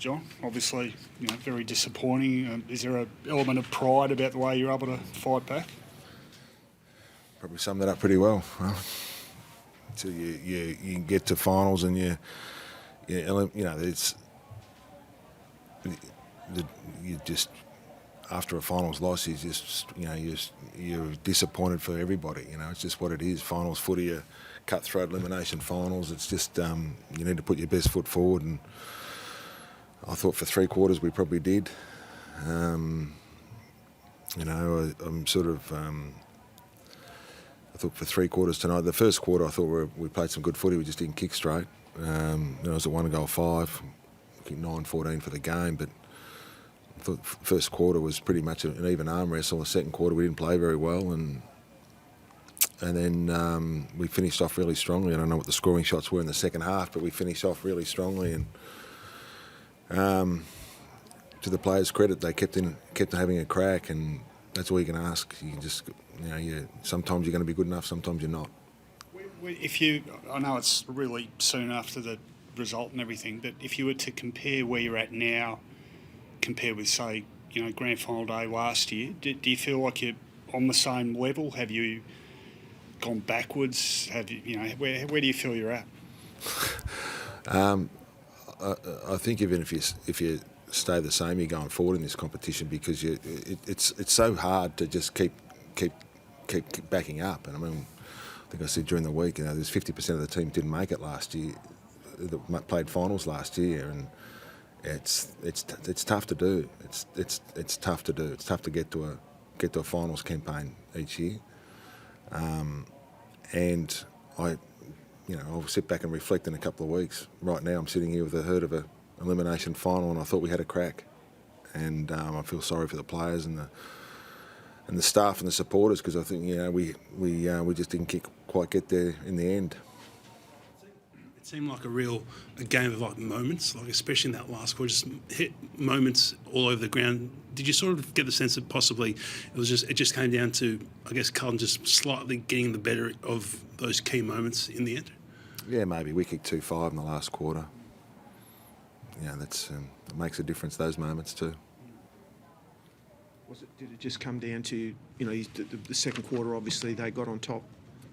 John. Obviously, very disappointing. Is there an element of pride about the way you're able to fight back? Probably summed that up pretty well. Until you can get to finals and it's you just after a finals loss, you're disappointed for everybody. It's just what it is. Finals footy are cutthroat elimination finals. It's just you need to put your best foot forward, and I thought for 3 quarters we probably did. I'm sort of. I thought for 3 quarters tonight, the first quarter I thought we played some good footy, we just didn't kick straight. It was a 1-5, 9-14 for the game, but I thought first quarter was pretty much an even arm wrestle. The second quarter we didn't play very well, and then we finished off really strongly. I don't know what the scoring shots were in the second half, but we finished off really strongly, and to the players' credit, they kept having a crack, and that's all you can ask. You can just, sometimes you're going to be good enough, sometimes you're not. I know it's really soon after the result and everything, but if you were to compare where you're at now, compared with, say, grand final day last year, do you feel like you're on the same level? Have you gone backwards? Have you, where do you feel you're at? I think even if you stay the same, you're going forward in this competition, because it's so hard to just keep backing up. And I mean, I think I said during the week, there's 50% of the team didn't make it last year, that played finals last year, and it's tough to do. It's tough to do. It's tough to get to a finals campaign each year. And I'll sit back and reflect in a couple of weeks. Right now, I'm sitting here with the hurt of a elimination final, and I thought we had a crack, and I feel sorry for the players and the staff and the supporters, because I think we just didn't quite get there in the end. It seemed like a game of like moments, like especially in that last quarter, just hit moments all over the ground. Did you sort of get the sense that possibly it just came down to, I guess, Carlton just slightly getting the better of those key moments in the end? Yeah, maybe. We kicked 2-5 in the last quarter. It makes a difference, those moments too. Did it just come down to, the second quarter, obviously they got on top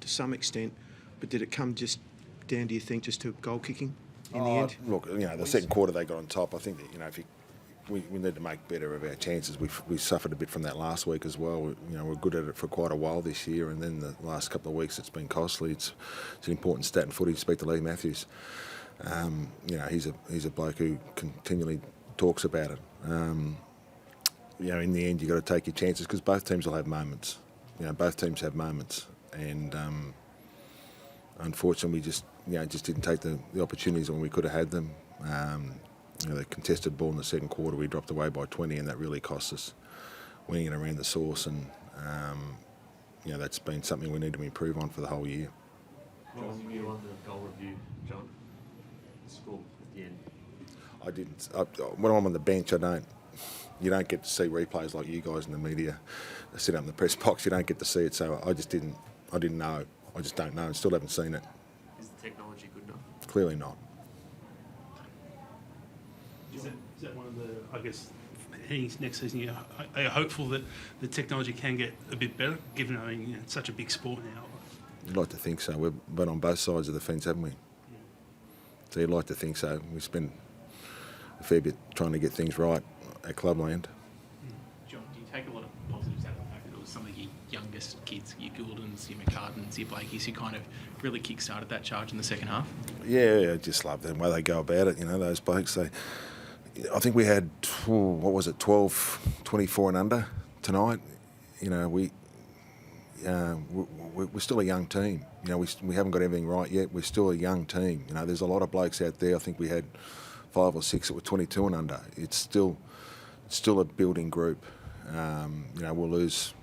to some extent, but did it come just down, do you think, just to goal kicking in the end? Look, the second quarter they got on top. I think that, we need to make better of our chances. We suffered a bit from that last week as well. We're good at it for quite a while this year, and then the last couple of weeks it's been costly. It's an important stat in footy. Speak to Lee Matthews. He's a bloke who continually talks about it. In the end, you've got to take your chances, because both teams will have moments. Both teams have moments, and unfortunately, we just didn't take the opportunities when we could have had them. The contested ball in the second quarter, we dropped away by 20, and that really cost us, winning it around the source, and that's been something we need to improve on for the whole year. What was your view on the goal review, John? The score at the end. I didn't. When I'm on the bench, you don't get to see replays like you guys in the media sit up in the press box. You don't get to see it, so I didn't know. I just don't know, and still haven't seen it. Is the technology good enough? Clearly not. Is that one of the, I guess, heading next season, are you hopeful that the technology can get a bit better, given, it's such a big sport now? You'd like to think so. We've been on both sides of the fence, haven't we? Yeah. So you'd like to think so. We spend a fair bit trying to get things right at Clubland. John, do you take a lot of positives out of the fact that it was some of your youngest kids, your Gouldens, your McCartans, your Blakeys, who kind of really kick-started that charge in the second half? Yeah, I just love the way they go about it. Those blokes, I think we had, 12, 24 and under tonight. We're still a young team. We haven't got everything right yet. We're still a young team. There's a lot of blokes out there. I think we had 5 or 6 that were 22 and under. It's still a building group. We'll lose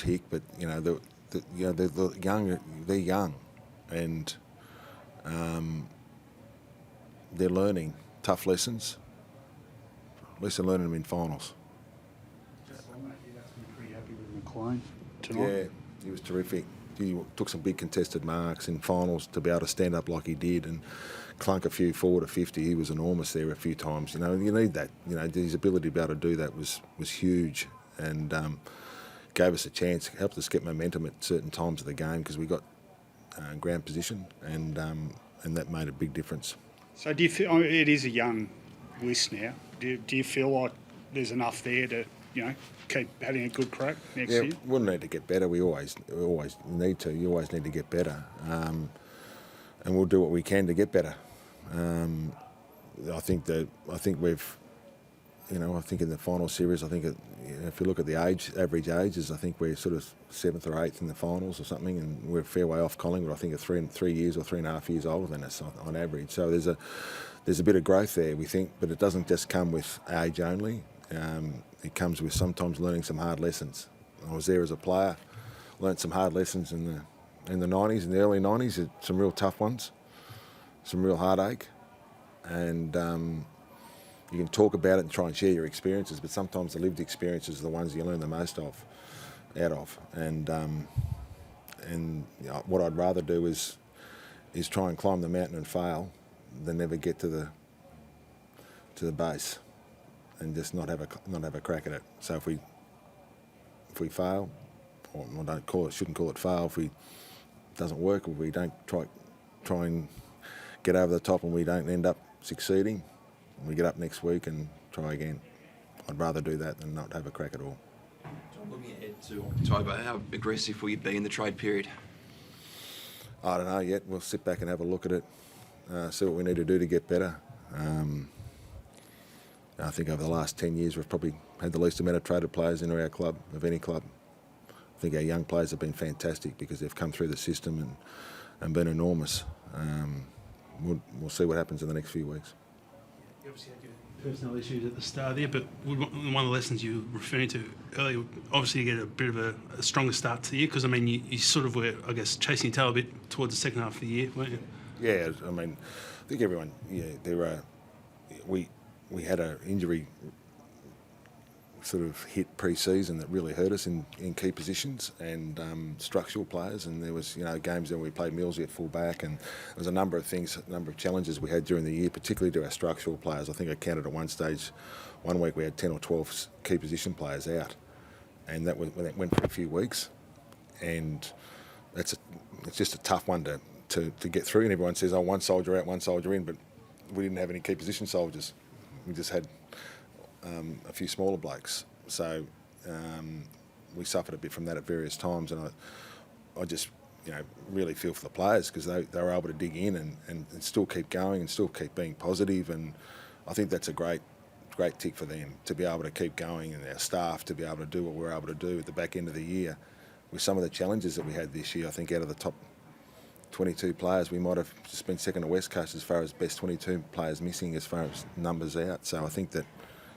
Hick, but they're young. They're young, and they're learning tough lessons. At least they're learning them in finals. Pretty happy with McLean tonight. Yeah, he was terrific. He took some big contested marks in finals to be able to stand up like he did and clunk a few forward to 50. He was enormous there a few times. You know, you need that. You know, his ability to be able to do that was huge, and gave us a chance, helped us get momentum at certain times of the game because we got ground position, and that made a big difference. So do you feel it is a young list now? Do you feel like there's enough there to, you know, keep having a good crack next year? We'll need to get better. We always need to. You always need to get better, and we'll do what we can to get better. I think we've, you know, I think in the final series, I think if you look at the average ages, I think we're sort of 7th or 8th in the finals or something, and we're a fair way off Collingwood. I think are 3 years or 3.5 years older than us on average. So there's a bit of growth there, we think, but it doesn't just come with age only. It comes with sometimes learning some hard lessons. I was there as a player, learnt some hard lessons in the 90s, in the early 90s, some real tough ones, some real heartache, and you can talk about it and try and share your experiences, but sometimes the lived experiences are the ones you learn the most out of. And you know, what I'd rather do is try and climb the mountain and fail than never get to the base and just not have a crack at it. So if we fail, or shouldn't call it fail, if it doesn't work, or we don't try and get over the top and we don't end up succeeding, we get up next week and try again. I'd rather do that than not have a crack at all. John, looking ahead to October, how aggressive will you be in the trade period? I don't know yet. We'll sit back and have a look at it, see what we need to do to get better. I think over the last 10 years we've probably had the least amount of traded players into our club, of any club. I think our young players have been fantastic because they've come through the system and been enormous. We'll see what happens in the next few weeks. You obviously had your personnel issues at the start there, but one of the lessons you were referring to earlier, obviously you get a bit of a stronger start to the year, because I mean you sort of were, I guess, chasing your tail a bit towards the second half of the year, weren't you? Yeah, I mean, I think everyone, we had an injury sort of hit pre-season that really hurt us in key positions and structural players, and there was, you know, games when we played Millsy at full back, and there was a number of things, a number of challenges we had during the year, particularly to our structural players. I think I counted at one stage, one week we had 10 or 12 key position players out, and that went for a few weeks, and it's just a tough one to get through. And everyone says, oh, one soldier out, one soldier in, but we didn't have any key position soldiers. We just had a few smaller blokes, so we suffered a bit from that at various times, and I just, you know, really feel for the players because they were able to dig in and still keep going and still keep being positive, and I think that's a great tick for them to be able to keep going, and our staff to be able to do what we're able to do at the back end of the year with some of the challenges that we had this year. I think out of the top 22 players, we might have just been second to West Coast as far as best 22 players missing as far as numbers out, so I think that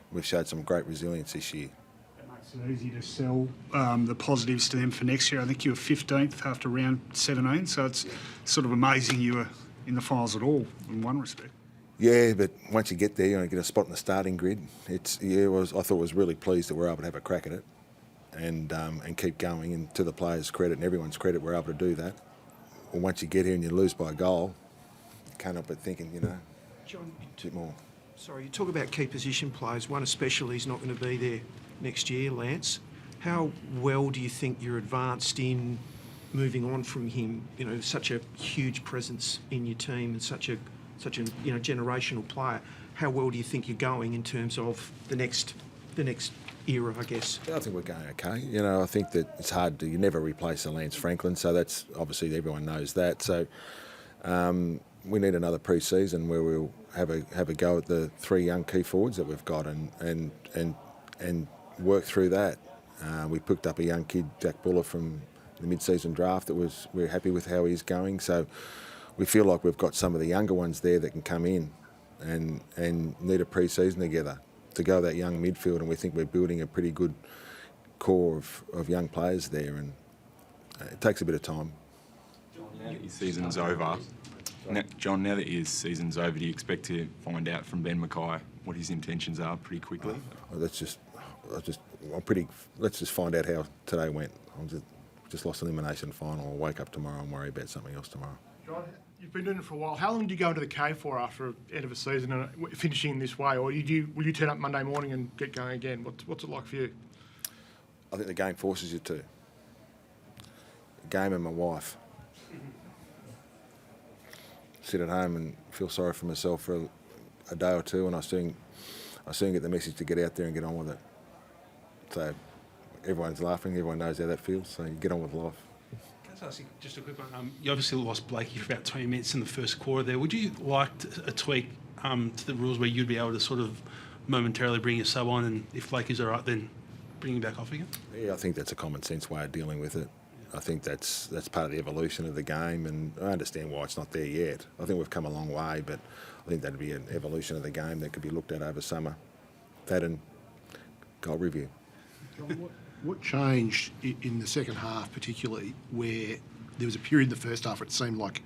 we've showed some great resilience this year. It makes it easy to sell the positives to them for next year. I think you were 15th after round 17, so it's sort of amazing you were in the finals at all, in one respect. Yeah, but once you get there, you get a spot in the starting grid. I thought was really pleased that we're able to have a crack at it and keep going, and to the players' credit and everyone's credit, we're able to do that. Well, once you get here and you lose by a goal, you can't help but thinking, John, a bit more. sorry, you talk about key position players. One especially is not going to be there next year, Lance. How well do you think you're advanced in moving on from him? You know, such a huge presence in your team and such a generational player. How well do you think you're going in terms of the next era, I guess? I think we're going okay. I think that it's hard you never replace a Lance Franklin, so that's obviously everyone knows that. So we need another pre-season where we'll have a go at the 3 young key forwards that we've got and work through that. We picked up a young kid, Jack Buller, from the mid-season draft we're happy with how he's going. So we feel like we've got some of the younger ones there that can come in and need a pre-season together to go that young midfield, and we think we're building a pretty good core of young players there, and it takes a bit of time. Now that your season's over, do you expect to find out from Ben Mackay what his intentions are pretty quickly? Let's just find out how today went. Just lost an elimination final. I'll wake up tomorrow and worry about something else tomorrow. John, You've been doing it for a while. How long do you go into the cave for after the end of a season and finishing this way, or will you turn up Monday morning and get going again? What's it like for you? I think the game forces you to. The game and my wife. Sit at home and feel sorry for myself for a day or two, and I soon get the message to get out there and get on with it. So everyone's laughing, everyone knows how that feels, so you get on with life. Can I just ask you just a quick one? You obviously lost Blakey for about 20 minutes in the first quarter there. Would you like a tweak to the rules where you'd be able to sort of momentarily bring your sub on, and if Blakey's all right, then bring him back off again? Yeah, I think that's a common sense way of dealing with it. I think that's part of the evolution of the game, and I understand why it's not there yet. I think we've come a long way, but I think that'd be an evolution of the game that could be looked at over summer. That and goal review. John, what changed in the second half, particularly, where there was a period in the first half where it seemed like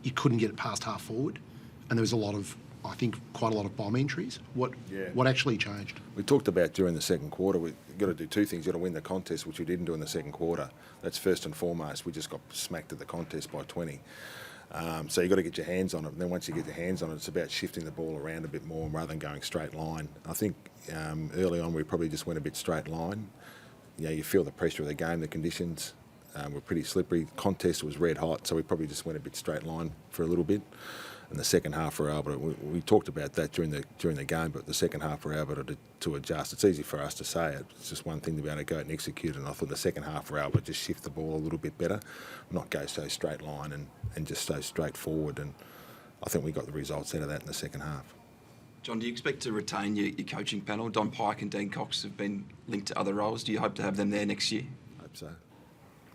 you couldn't get it past half forward, and there was quite a lot of bomb entries. What actually changed? We talked about during the second quarter, we've got to do two things. You've got to win the contest, which we didn't do in the second quarter. That's first and foremost. We just got smacked at the contest by 20. So you've got to get your hands on it. And then once you get your hands on it, it's about shifting the ball around a bit more rather than going straight line. I think early on we probably just went a bit straight line. You feel the pressure of the game, the conditions were pretty slippery. Contest was red hot, so we probably just went a bit straight line for a little bit. And the second half we're able to, we talked about that during the game, but the second half we're able to adjust. It's easy for us to say it. It's just one thing to be able to go out and execute, and I thought the second half we're able to just shift the ball a little bit better, not go so straight line and just so straightforward. And I think we got the results out of that in the second half. John, do you expect to retain your coaching panel? Don Pike and Dean Cox have been linked to other roles. Do you hope to have them there next year? Hope so.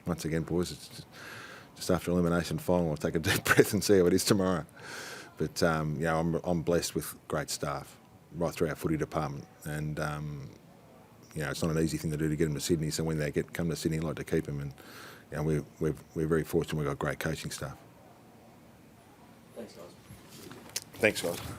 Once again, boys, it's just after elimination final, I'll take a deep breath and see how it is tomorrow. But I'm blessed with great staff right through our footy department, and it's not an easy thing to do to get them to Sydney. So when they come to Sydney, I like to keep them, and we're very fortunate. We've got great coaching staff. Thanks, guys. Thanks, guys.